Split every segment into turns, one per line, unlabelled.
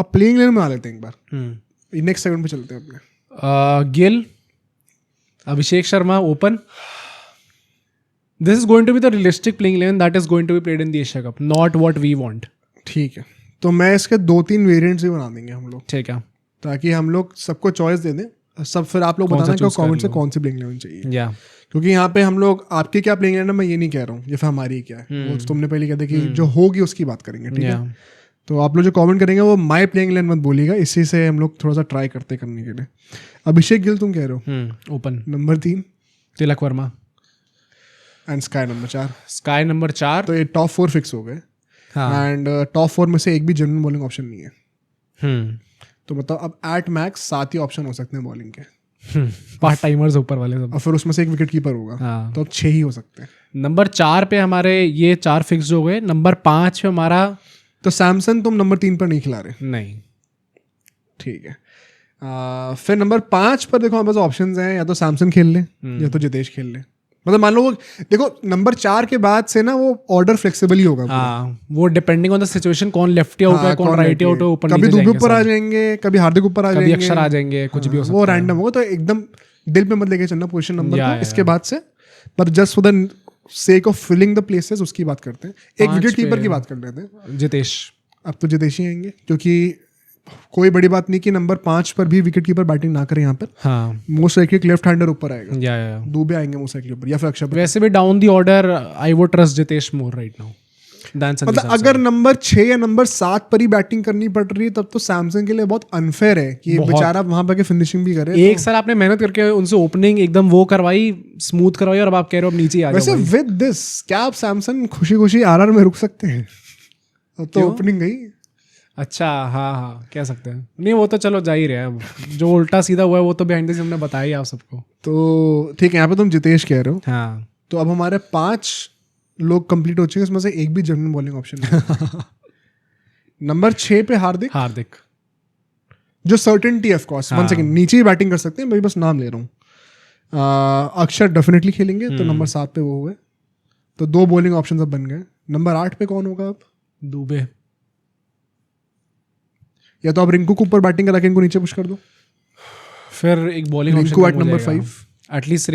अब प्लेइंग लेन में आ लेते हैं एक बार, नेक्स्ट सेगमेंट पे चलते हैं अपने।
Gill, Abhishek Sharma open. This is going to be the realistic playing 11 that is going to be played in the Asia Cup, not what we want.
ठीक है, तो मैं इसके 2-3 वेरिएंट्स भी बना देंगे हम लोग,
ठीक है,
ताकि हम लोग सबको चॉइस दे दें. सब फिर आप लोग बताना कि कमेंट से कौन सी प्लेइंग लेवन चाहिए.
या
क्योंकि यहाँ पे हम लोग आपकी क्या प्लेइंग लेवन है मैं ये नहीं कह रहा हूँ, ये फिर हमारी क्या है वो तुमने पहले कहते कि जो होगी उसकी बात करेंगे. ठीक है, तो आप लोग जो कमेंट करेंगे वो माय प्लेइंग लेवन मत बोलिएगा, इसी से हम लोग थोड़ा सा ट्राई करते करने के लिए. अभिषेक गिल तुम कह रहे हो
open.
Number 3
Tilak Varma
and sky number 4.
Sky number 4.
तो ये टॉप 4 फिक्स हो गए. एंड टॉप 4 में से एक भी जनरल बॉलिंग ऑप्शन नहीं है. तो मतलब अब एट मैक्स 7 ही ऑप्शन हो सकते हैं बॉलिंग के,
पार्ट टाइमर्स ऊपर वाले सब.
और फिर उसमें से एक विकेट कीपर होगा. तो अब 6 ही हो सकते हैं.
नंबर 4 पे हमारे ये 4 फिक्स हो गए. नंबर 5 पे हमारा,
तो सैमसन तुम नंबर 3 पर नहीं खिला रहे?
नहीं.
ठीक है. फिर नंबर 5 पर देखो हमारे पास ऑप्शंस हैं, या तो सैमसन खेल ले या तो जितेश खेल ले. मतलब मान लो वो देखो नंबर 4 के बाद से ना वो ऑर्डर फ्लेक्सिबल ही होगा.
वो डिपेंडिंग ऑन द सिचुएशन कौन लेफ्टी आउट है, कौन राइटी आउट है, ऊपर
कभी दुबे ऊपर आ जाएंगे, कभी हार्दिक ऊपर आ जाएंगे,
कभी अक्षर आ जाएंगे, कुछ भी हो सकता है.
वो रैंडम होगा, तो एकदम दिल पे मत लेके चलना पोजीशन नंबर को इसके बाद से. पर just for the sake of filling the places उसकी बात करते हैं. एक विकेट कीपर की बात कर लेते हैं,
जितेश.
अब तो जितेश ही आएंगे, क्योंकि कोई बड़ी बात नहीं कि नंबर 5 पर भी विकेट कीपर बैटिंग ना करे यहाँ पर. मोस्ट लाइकली लेफ्ट हैंडर ऊपर आएगा, दुबे आएंगे मोस्ट लाइकली ऊपर, या फिर अक्षर.
वैसे भी down the order I would trust Jitesh more right now.
मतलब अगर नंबर 6 या नंबर 7 पर ही बैटिंग करनी पड़ रही है तब तो सैमसंग के लिए बहुत अनफेयर है कि बेचारा वहां पर फिनिशिंग भी करे.
एक साल आपने मेहनत करके उनसे ओपनिंग एकदम वो करवाई, स्मूथ करवाई, और अब आप कह रहे हो अब नीचे आ जाओ.
वैसे विद दिस क्या आप सैमसंग खुशी खुशी आरआर में रुक सकते हैं? तो ओपनिंग गई.
अच्छा, हाँ कह सकते हैं. नहीं वो तो चलो जा ही रहा है. अब जो उल्टा सीधा हुआ है वो तो बिहाइंड द सीन हमने बताया ही आप सबको.
तो ठीक है, यहाँ पे तुम जितेश कह रहे हो.
हाँ,
तो अब हमारे 5 लोग कंप्लीट हो चुके हैं, उसमें से एक भी जनरल बॉलिंग ऑप्शन नहीं. नंबर 6 पे हार्दिक, जो सर्टेनिटी ऑफ कोर्स. 1 सेकंड, नीचे ही बैटिंग कर सकते हैं, मैं बस नाम ले रहा हूँ. अक्षर डेफिनेटली खेलेंगे, तो नंबर 7 पे वो हुए, तो 2 बॉलिंग ऑप्शन अब बन गए. नंबर 8 पे कौन होगा अब?
दुबे.
या तो आप रिंकू को ऊपर बैटिंग करा के इनको नीचे पुश कर दो,
फिर एक bowling
Rinku at number 5.
At least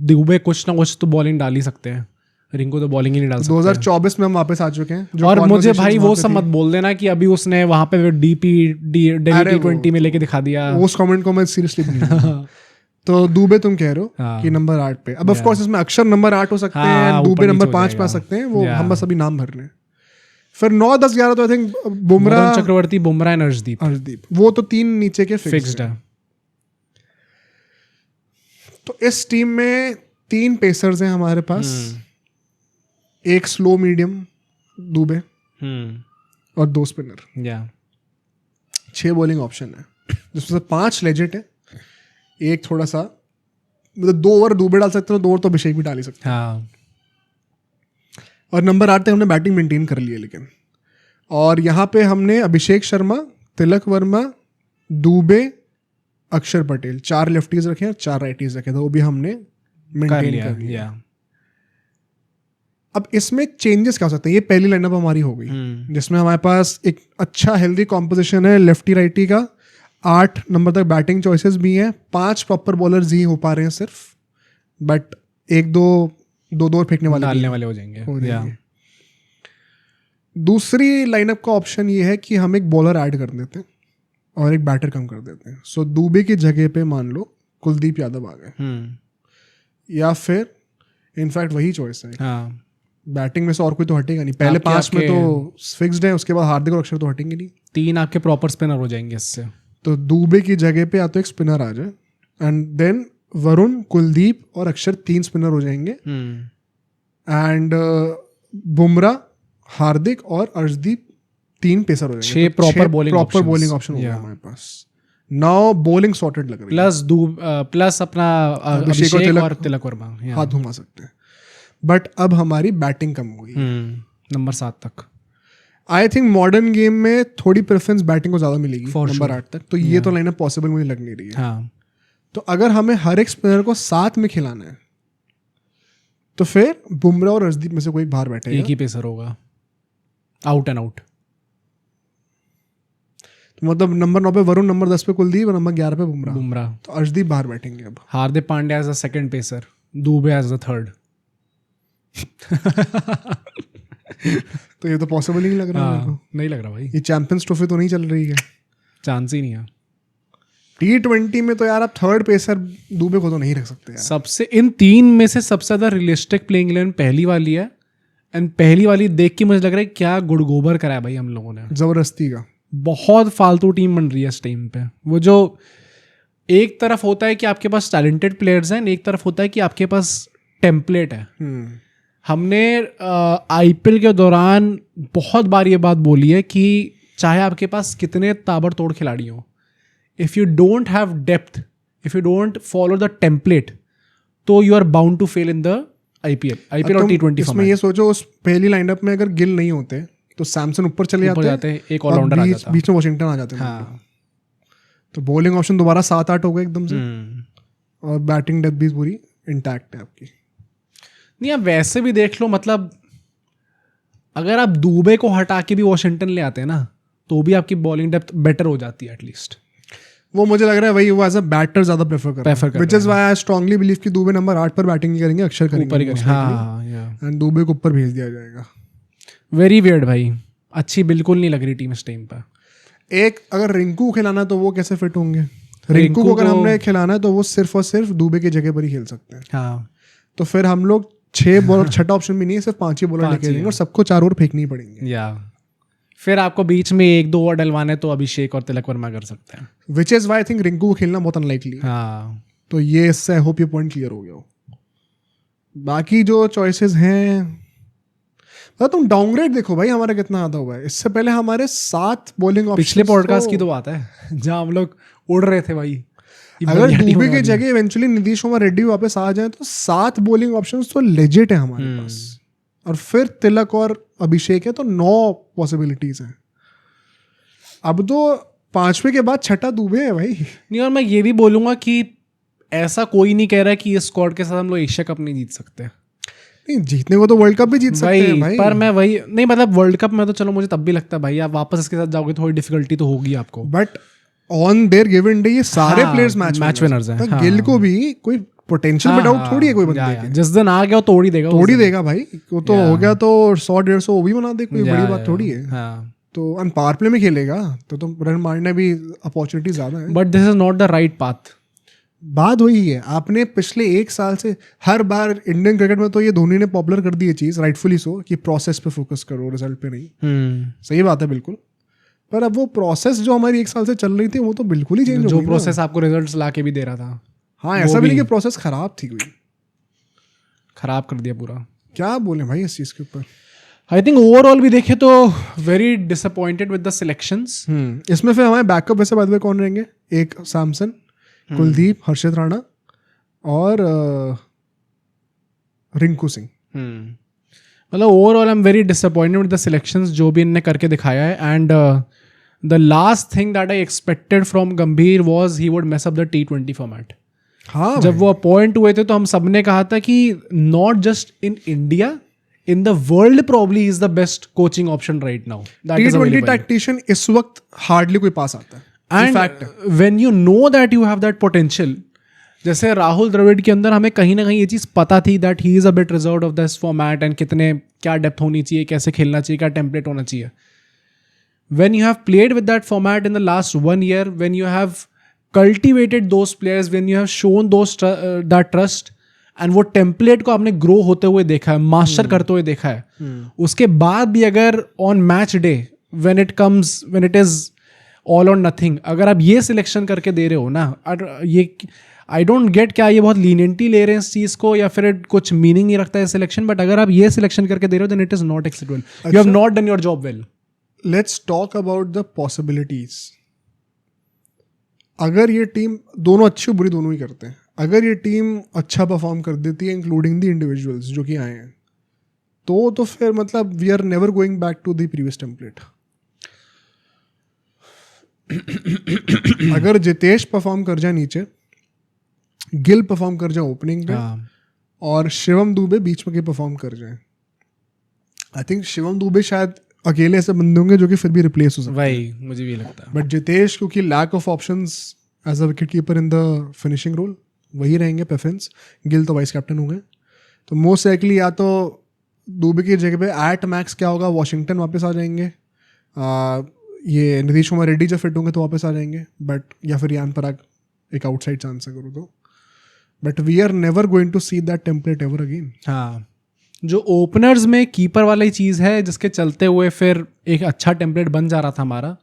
Dube कुछ ना कुछ तो बॉलिंग डाल ही सकते हैं. रिंकू तो बॉलिंग ही नहीं डाल सकते.
2024 में हम वापस आ चुके हैं.
और मुझे भाई वो सब मत बोल देना कि अभी उसने वहां पे दिल्ली T20 में लेके दिखा दिया.
उस कमेंट को मैं सीरियसली नहीं. तो दुबे तुम कह रहे हो कि नंबर 8 पे. अब ऑफ कोर्स इसमें अक्षर नंबर 8 हो सकते हैं, दुबे नंबर 5 पे आ सकते हैं, वो हम बस अभी नाम भर रहे हैं. फिर 9, 10, 11 तो I think Bumrah,
Chakravarthy, Bumrah and Arshdeep,
वो तो 3 नीचे के फिक्स्ड है. तो इस टीम में 3 पेसर्स हैं हमारे पास, एक स्लो मीडियम दुबे और 2 स्पिनर. 6 बॉलिंग ऑप्शन है, जिसमें से 5 लेजेंड है, एक थोड़ा सा मतलब 2 ओवर दुबे डाल सकते हो, 2 ओवर तो अभिषेक भी डाल ही सकते हैं. और नंबर 8 तक हमने बैटिंग मेंटेन कर ली है लेकिन. और यहाँ पे हमने अभिषेक शर्मा, तिलक वर्मा, दुबे, अक्षर पटेल 4 लेफ्टीज रखे हैं, 4 राइटीज रखे, तो वो भी हमने मेंटेन कर लिया. अब इसमें चेंजेस क्या हो सकते हैं? ये पहली लाइनअप हमारी हो गई, जिसमें हमारे पास एक अच्छा हेल्दी कॉम्पोजिशन है लेफ्टी राइटी का. 8 नंबर तक बैटिंग चॉइसेस भी हैं, 5 प्रॉपर बॉलर्स ही हो पा रहे हैं सिर्फ, बट 1-2 फेंकने वाले
डालने वाले हो जाएंगे.
दूसरी लाइनअप का ऑप्शन ये है कि हम एक बॉलर ऐड कर देते हैं और एक बैटर कम कर देते हैं. सो दुबे की जगह पे मान लो कुलदीप यादव आ गए, या फिर इनफैक्ट वही चॉइस है. बैटिंग में से और कोई तो हटेगा नहीं. पहले 5 में तो फिक्स्ड है, उसके बाद हार्दिक और अक्षर तो हटेंगे नहीं.
3 आपके प्रॉपर स्पिनर हो जाएंगे इससे.
तो दुबे की जगह पे या तो एक स्पिनर आ जाए, एंड देन वरुण, कुलदीप और अक्षर 3 स्पिनर हो जाएंगे. एंड बुमराह, हार्दिक और अर्शदीप 3 पेसर हो जाएंगे.
6 प्रॉपर बॉलिंग
ऑप्शन हो गया हमारे पास. नाउ बॉलिंग सॉर्टेड लग रही है.
प्लस अपना अभिषेक और तिलक वर्मा
हाथ घुमा सकते हैं. बट अब हमारी बैटिंग कम हो गई
नंबर 7 तक.
आई थिंक मॉडर्न गेम में थोड़ी प्रेफरेंस बैटिंग को ज्यादा मिलेगी नंबर 8 तक. तो ये तो लाइनअप पॉसिबल मुझे लग नहीं रही है. तो अगर हमें हर एक स्पिनर को साथ में खिलाना है तो फिर बुमराह और अर्शदीप में से कोई बाहर बैठेगा,
एक ही पेसर होगा, आउट एंड आउट.
तो मतलब नंबर 9 पे वरुण, नंबर 10 पे कुलदीप और नंबर 11 पे
बुमराह।
तो अर्शदीप बाहर बैठेंगे अब।
Hardik Pandya as a second pacer, Dube as a third.
तो ये तो पॉसिबल ही नहीं लग रहा मेरे को।
नहीं लग रहा भाई,
ये चैंपियंस ट्रॉफी तो नहीं चल रही है,
चांस ही नहीं है।
T20 में तो यार आप थर्ड पेसर दुबे को तो नहीं रख सकते यार।
सबसे इन 3 में से सबसे ज्यादा रियलिस्टिक प्लेइंग 11 पहली वाली है, एंड पहली वाली देख के मुझे लग रहा है क्या गुड़गोबर करा है भाई हम लोगों ने,
जबरदस्ती का।
बहुत फालतू टीम बन रही है इस टाइम पे। वो जो एक तरफ होता है कि आपके पास टैलेंटेड प्लेयर्स हैं, एक तरफ होता है कि आपके पास टेम्पलेट है। हमने IPL के दौरान बहुत बार ये बात बोली है कि चाहे आपके पास कितने ताबड़तोड़ खिलाड़ी हों, if you don't have depth, if you don't follow the template, तो you are bound to fail in the IPL और T20
इसमें ये सोचो उस पहली लाइनअप में अगर गिल नहीं होते तो सैमसन ऊपर चले जाते हैं, एक ऑलराउंडर आ जाता, बीच में वॉशिंगटन आ जाते हैं। हाँ। तो बॉलिंग ऑप्शन दोबारा 7-8 हो गए एकदम से, और बैटिंग डेप्थ भी पूरी इंटैक्ट है आपकी।
नहीं, आप वैसे भी देख लो, मतलब अगर आप दुबे को हटा के भी वॉशिंगटन ले आते हैं ना, तो भी आपकी बॉलिंग डेप्थ बेटर हो जाती है एटलीस्ट।
वो मुझे लग रहा है वही, वो एज अ बैटर ज्यादा प्रेफर कर रहा है, which is why I strongly believe कि दुबे नंबर 8 पर बैटिंग नहीं करेंगे, अक्षर करेंगे। हाँ, एंड दुबे को ऊपर भेज दिया जाएगा।
वेरी वियर्ड भाई, अच्छी बिल्कुल नहीं लग रही टीम इस टाइम पर।
एक अगर रिंकू खिलाना तो वो कैसे फिट होंगे? रिंकू को अगर हमने खिलाना है तो वो सिर्फ और सिर्फ दुबे की जगह पर ही खेल सकते हैं।
हाँ,
तो फिर हम लोग 6 बॉलर, छठा ऑप्शन भी नहीं है, सिर्फ 5 ही बॉलर लेके जाएंगे और सबको 4 ओवर फेंकनी पड़ेंगे।
या फिर आपको बीच में 1-2 और डलवाने तो अभिषेक और तिलक वर्मा कर सकते हैं,
which is why I think Rinku को खेलना बहुत अनलाइकली है।
हाँ,
तो ये इससे आई होप ये पॉइंट क्लियर हो गया हो। बाकी जो चॉइसेस हैं, तो तुम डाउनग्रेड देखो भाई हमारा कितना आता हुआ है। इससे पहले हमारे 7 बॉलिंग ऑप्शन,
पिछले पॉडकास्ट की तो बात है जहां हम लोग उड़ रहे थे भाई।
अगर दुबे की जगह इवेंचुअली नीतीश कुमार रेड्डी वापस आ जाए तो 7 बॉलिंग ऑप्शंस तो लेजिट है हमारे पास, और फिर तिलक और अभिषेक है तो 9 पॉसिबिलिटीज हैं। अब तो 5वें के बाद छठा दुबे है भाई।
नहीं, और मैं ये भी बोलूंगा कि ऐसा कोई नहीं कह रहा है कि इस स्क्वाड के साथ हम लोग एशिया कप नहीं जीत सकते।
नहीं, जीतने को तो वर्ल्ड कप भी जीत सकते हैं भाई।
पर मैं वही नहीं, मतलब वर्ल्ड कप में तो चलो मुझे तब भी लगता है भाई आप वापस इसके साथ जाओगे थोड़ी डिफिकल्टी तो होगी आपको,
but on their given day ये सारे प्लेयर्स मैच विनर्स हैं। तो गिल को भी कोई पोटेंशियल में डाउट थोड़ी है कोई बंदे के।
जिस दिन आ गया वो तोड़ ही देगा भाई। वो तो हो गया तो 100-150 वो भी बना दे, कोई बड़ी बात थोड़ी है। तो अन पावर प्ले में खेलेगा तो रन मारने भी अपॉर्चुनिटी ज्यादा है। But this is not the right path.
बात वही है, आपने पिछले 1 साल से हर बार इंडियन क्रिकेट में तो ये धोनी ने पॉपुलर कर दी है चीज, राइटफुली सो, कि प्रोसेस पे फोकस करो, रिजल्ट पे नहीं। सही बात है बिल्कुल, पर अब वो प्रोसेस जो हमारी 1 साल से चल रही थी वो तो बिल्कुल ही चेंज हो गई।
जो प्रोसेस आपको रिजल्ट्स ला के भी दे रहा था,
हाँ, ऐसा भी नहीं कि प्रोसेस खराब थी, कोई
खराब कर दिया पूरा।
क्या बोले भाई इस चीज के ऊपर।
आई थिंक ओवरऑल भी देखे तो very disappointed with the selections.
इसमें फिर हमारे बैकअप वैसे बाद में कौन रहेंगे? एक सैमसन, कुलदीप, हर्षित राणा और रिंकू सिंह।
मतलब overall I am very disappointed with the selections जो भी इनने करके दिखाया है। And the last thing that I expected from Gambhir was he would mess up the T20 format.
हाँ,
जब वो अपॉइंट हुए थे तो हम सबने कहा था कि not just in India, in the world probably is the best coaching option right now.
T20 tactician इस वक्त हार्डली कोई पास आता है।
And when you know that you have that potential, जैसे राहुल द्रविड़ के अंदर हमें कहीं ना कहीं ये चीज़ पता थी that he is a bit reserved of this format and कितने क्या डेप्थ होनी चाहिए, कैसे खेलना चाहिए, क्या टेम्पलेट होना चाहिए। When you have played with that format in the last 1 year, when you have cultivated those players, when you have shown those that trust, and वो टेम्पलेट को आपने ग्रो होते हुए देखा है, मास्टर करते हुए देखा है, उसके बाद भी अगर on match day when it is all और नथिंग, अगर आप ये सिलेक्शन करके दे रहे हो ना, और ये आई डोंट गेट क्या ये बहुत लीनियंटी ले रहे हैं इस चीज़ को या फिर कुछ मीनिंग नहीं रखता है सिलेक्शन, बट अगर आप ये सिलेक्शन करके दे रहे हो then it is not acceptable. You have not done your job well.
Let's talk about the possibilities. अगर ये टीम, दोनों अच्छी बुरी दोनों ही करते हैं, अगर ये टीम अच्छा परफॉर्म कर देती है इंक्लूडिंग द इंडिविजुअल्स जो कि आए हैं, तो फिर मतलब we are never going back to the previous template. अगर जितेश परफॉर्म कर जाए नीचे, गिल परफॉर्म कर जाए ओपनिंग पे, और शिवम दुबे बीच में के परफॉर्म कर जाए, आई थिंक शिवम दुबे शायद अकेले ऐसे बंदे होंगे जो कि फिर भी रिप्लेस हो सकते हैं।
वही मुझे भी लगता है।
बट जितेश क्योंकि lack of options as a wicket keeper in the finishing role वही रहेंगे प्रेफरेंस। गिल तो वाइस कैप्टन होंगे, तो मोस्ट लाइकली या तो दुबे की जगह पे एट मैक्स क्या होगा, वॉशिंगटन वापस आ जाएंगे, ये नीतीश कुमार रेड्डी जब फिट होंगे तो वापस आ जाएंगे, बट या फिर यान पराग एक आउटसाइड चांस है करो तो। But we are never going to see that template ever again.
हाँ, जो ओपनर्स में कीपर वाली चीज़ है जिसके चलते हुए फिर एक अच्छा टेम्पलेट बन जा रहा था हमारा,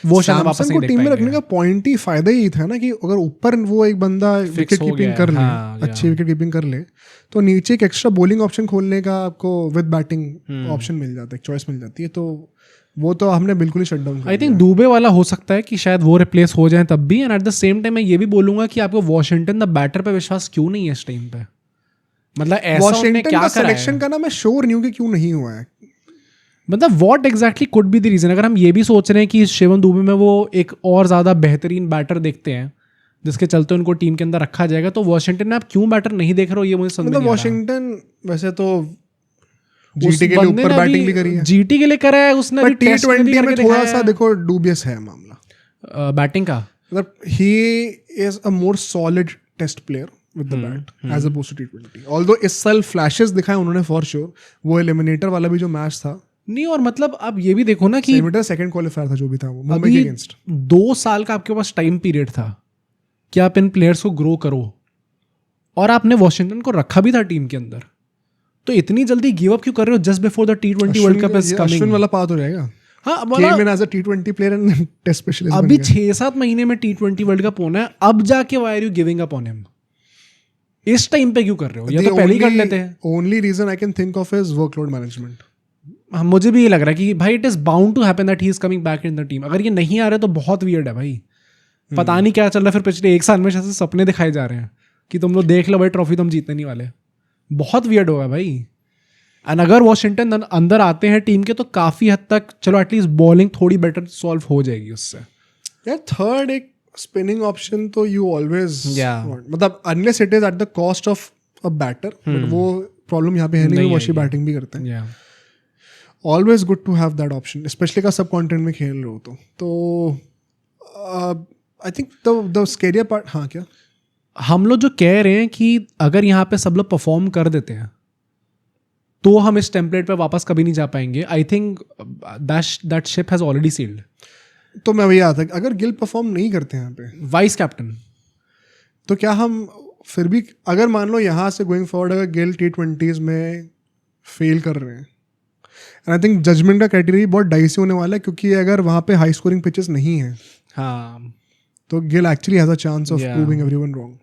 वो शायद वापस नहीं देख
टीम में
पाएंगे।
रखने का पॉइंट ही फायदा ही था ना कि अगर ऊपर वो एक बंदा विकेट कीपिंग कर ले, अच्छी विकेट कीपिंग कर ले, तो नीचे एक एक्स्ट्रा बॉलिंग ऑप्शन खोलने का आपको विद बैटिंग ऑप्शन मिल जाता है, चॉइस मिल जाती है। तो वो तो हमने बिल्कुल ही shut down.
I think Dube वाला हो सकता है कि शायद वो रिप्लेस हो जाए तब भी। And at the same time मैं ये भी बोलूंगा कि आपको वॉशिंगटन द बैटर पे विश्वास क्यों नहीं है इस टाइम पे? मतलब ऐसा उन्होंने क्या करा है?
सिलेक्शन का ना मैं श्योर नहीं हूं कि क्यों नहीं हुआ है।
मतलब what exactly could be the reason? अगर हम ये भी सोच रहे हैं कि शिवम दुबे में वो एक और ज़्यादा बेहतरीन बैटर देखते हैं जिसके चलते उनको टीम के अंदर रखा जाएगा, तो वॉशिंगटन में आप क्यों बैटर नहीं देख रहे हो ये मुझे समझ नहीं आ रहा।
वॉशिंगटन वैसे तो जीटी के लिए ऊपर बैटिंग भी करी है,
जीटी के लिए करा है उसने,
बट T20 में थोड़ा सा देखो डूबियस है मामला
बैटिंग का।
मतलब he is a more solid test player with the bat as opposed to T20. Although इस साल फ्लैशेस दिखाए उन्होंने फॉर श्योर, वो एलिमिनेटर वाला भी जो मैच था
नहीं, और मतलब अब ये भी देखो ना कि
एलिमिनेटर सेकंड क्वालिफायर था जो भी था वो मुंबई के अगेंस्ट।
2 साल का आपके पास टाइम पीरियड था कि आप इन प्लेयर्स को ग्रो करो, और आपने वॉशिंगटन को रखा भी था टीम के अंदर, तो इतनी जल्दी गिव अप क्यों कर रहे हो just before the T20 world cup is coming?
Ashwin वाला पाथ हो जाएगा।
हाँ,
came in as a T20 player and test specialist
अभी 6-7 महीने में T20 वर्ल्ड कप होना है, अब जाके why are you giving up on him? इस टाइम पे क्यों कर रहे हो? या तो पहले ही कर लेते हैं।
Only reason I can think of is workload management.
मुझे भी ये लग रहा है कि भाई it is bound to happen that he is coming back in the team. अगर ये नहीं आ रहे तो बहुत वियर्ड है भाई। पता नहीं क्या चल रहा है। फिर पिछले 1 साल में जैसे सपने दिखाए जा रहे हैं कि तुम लोग देख लो भाई ट्रॉफी तो हम जीतने नहीं वाले। बहुत वियर्ड होगा भाई। एंड अगर वॉशिंगटन अंदर आते हैं टीम के तो काफी हद तक चलो एटलीस्ट बॉलिंग थोड़ी बेटर सॉल्व हो जाएगी उससे।
यार थर्ड एक स्पिनिंग ऑप्शन तो यू ऑलवेज मतलब unless it is at the cost of a batter, but वो प्रॉब्लम यहाँ पे है नहीं, वो अच्छी बैटिंग भी करते हैं। Always good to have that option, specially का सब कॉन्टेंट में खेल रहे हो तो I think the scarier part. हाँ, क्या
हम लोग जो कह रहे हैं कि अगर यहाँ पे सब लोग परफॉर्म कर देते हैं तो हम इस टेम्पलेट पे वापस कभी नहीं जा पाएंगे। I think that ship has already sailed.
तो मैं वही आता अगर गिल परफॉर्म नहीं करते यहाँ पे
वाइस कैप्टन,
तो क्या हम फिर भी अगर मान लो यहाँ से गोइंग फॉरवर्ड अगर गिल T20s में फेल कर रहे हैं, एंड आई थिंक जजमेंट का क्राइटेरिया बहुत डाइसी होने वाला है, क्योंकि अगर वहाँ पे हाई स्कोरिंग पिचेस नहीं है
हाँ,
तो Gill actually has a chance of proving everyone wrong.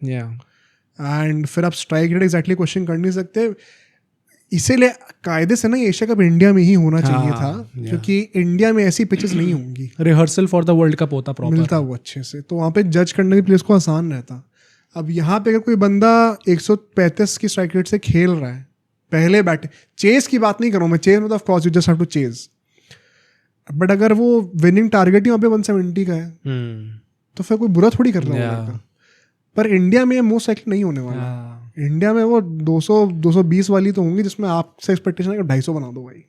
And फिर आप स्ट्राइक रेट एग्जैक्टली क्वेश्चन कर नहीं सकते। इसीलिए कायदे से ना एशिया कप इंडिया में ही होना चाहिए था, क्योंकि इंडिया में ऐसी पिचेस नहीं होंगी।
Rehearsal for the world cup होता प्रॉपर,
मिलता वो अच्छे से, तो वहाँ पे जज करने के प्लेयर्स को आसान रहता। अब यहाँ पे अगर कोई बंदा 135 की स्ट्राइक रेट से खेल रहा है, पहले बैटे चेस की बात नहीं कर रहा हूँ मैं, चेस मतलब of course you just have to chase, but अगर वो विनिंग टारगेट ही वहाँ पे 170 का है तो फिर कोई बुरा थोड़ी कर रहा होगा। पर इंडिया में मोस्ट लाइकली नहीं होने वाला। इंडिया में वो 200-220 वाली तो होंगी जिसमें आपसे एक्सपेक्टेशन है कि 250 बना दो भाई।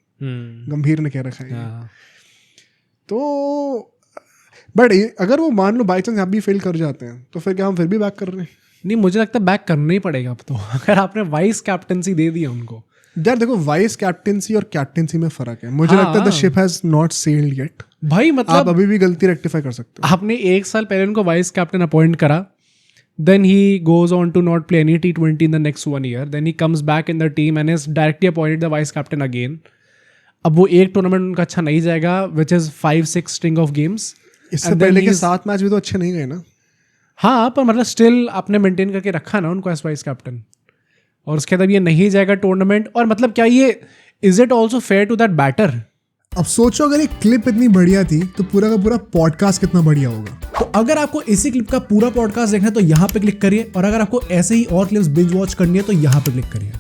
गंभीर ने कह रखा है तो। बट अगर वो मान लो बाई चांस आप भी फेल कर जाते हैं तो फिर क्या हम फिर भी बैक कर रहे हैं?
नहीं, मुझे लगता है बैक करना ही पड़ेगा अब तो। अगर आपने वाइस कैप्टनसी दे दी है उनको।
यार देखो, वाइस कैप्टनसी और कैप्टनसी में फर्क है। मुझे लगता है the ship has not sailed yet
भाई। मतलब
आप अभी भी गलती रेक्टिफाई कर सकते हो।
आपने 1 साल पहले उनको वाइस कैप्टन अपॉइंट करा, then he goes on to not play any T20 in the next 1 year, then he comes back in the team and is directly appointed the vice captain again. अब वो एक tournament उनका अच्छा नहीं जाएगा which is 5-6 string of games।
इससे पहले के 7 मैच भी तो अच्छे नहीं गए ना।
हाँ, पर मतलब स्टिल आपने मेंटेन करके रखा ना उनको एज वाइस कैप्टन, और उसके बाद ये नहीं जाएगा टूर्नामेंट। और मतलब क्या ये is it also fair to that batter?
अब सोचो अगर ये क्लिप इतनी बढ़िया थी तो पूरा का पूरा पॉडकास्ट कितना बढ़िया होगा।
तो अगर आपको इसी क्लिप का पूरा पॉडकास्ट देखना है तो यहाँ पे क्लिक करिए, और अगर आपको ऐसे ही और क्लिप्स बिंज वॉच करनी है तो यहाँ पे क्लिक करिए।